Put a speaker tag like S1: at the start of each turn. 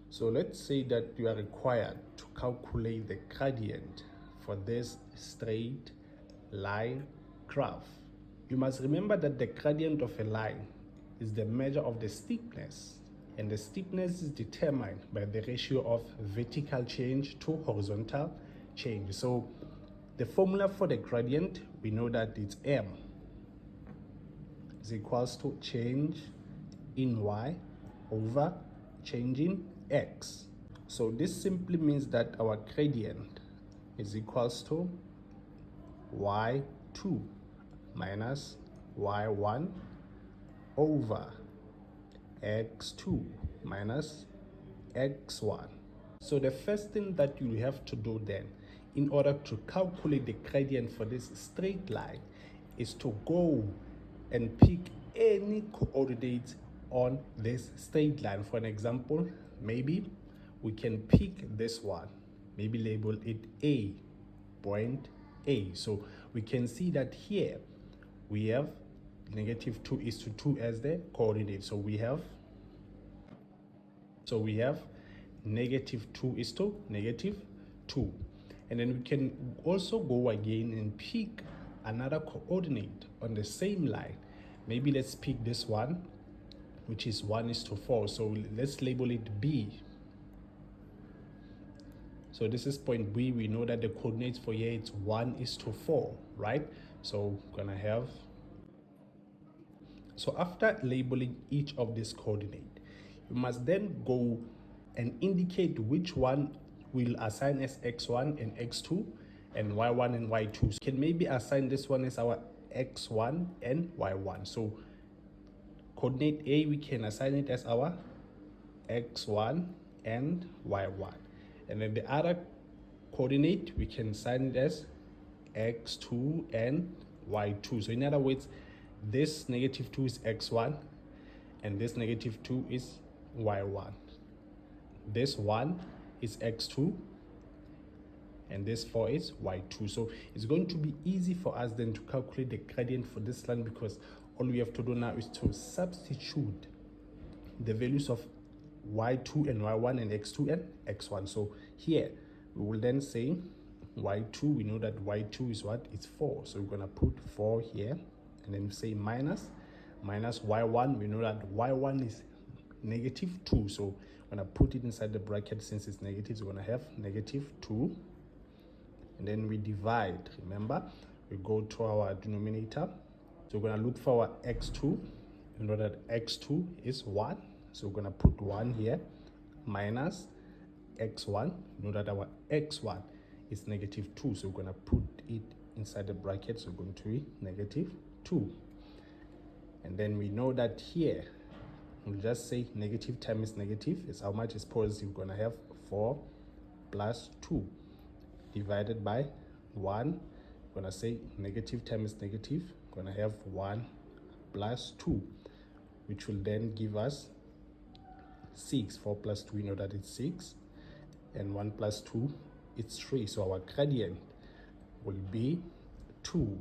S1: So let's say that you are required to calculate the gradient for this straight line graph. You must remember that the gradient of a line is the measure of the steepness, and the steepness is determined by the ratio of vertical change to horizontal change. So the formula for the gradient, we know that it's m is equals to change in y over change in x. So this simply means that our gradient is equals to y2 minus y1 over x2 minus x1. So the first thing that you have to do then, in order to calculate the gradient for this straight line, is to go and pick any coordinates on this straight line. For an example, maybe we can pick this one, maybe label it A, point A. So we can see that here we have -2:2 as the coordinate. So we have -2:2. And then we can also go again and pick another coordinate on the same line. Maybe let's pick this one, which is 1:4. So let's label it B. So this is point B. We know that the coordinates for here it's 1:4, right? So gonna have, so after labeling each of these coordinates, you must then go and indicate which one will assign as x1 and x2 and y1 and y2. So you can maybe assign this one as our x1 and y1. So coordinate A, we can assign it as our x1 and y1. And then the other coordinate, we can assign it as x2 and y2. So in other words, this -2 is x1 and this -2 is y1. This 1 is x2 and this 4 is y2. So it's going to be easy for us then to calculate the gradient for this line, because all we have to do now is to substitute the values of y2 and y1 and x2 and x1. So here we will then say y2, we know that y2 is what? It's 4. So we're going to put 4 here, and then say minus y1, we know that y1 is -2. So I'm going to put it inside the bracket. Since it's negative, we're going to have -2. And then we divide. Remember, we go to our denominator. So we're going to look for our x2. You know that x2 is 1. So we're going to put 1 here, minus x1. You know that our x1 is -2. So we're going to put it inside the bracket. So we're going to be -2. And then we know that here, we'll just say negative times negative is how much is positive. We're going to have 4 plus 2 divided by 1. We're going to say negative times negative. We're going to have 1 plus 2, which will then give us 6. 4 plus 2, we know that it's 6. And 1 plus 2, it's 3. So our gradient will be 2.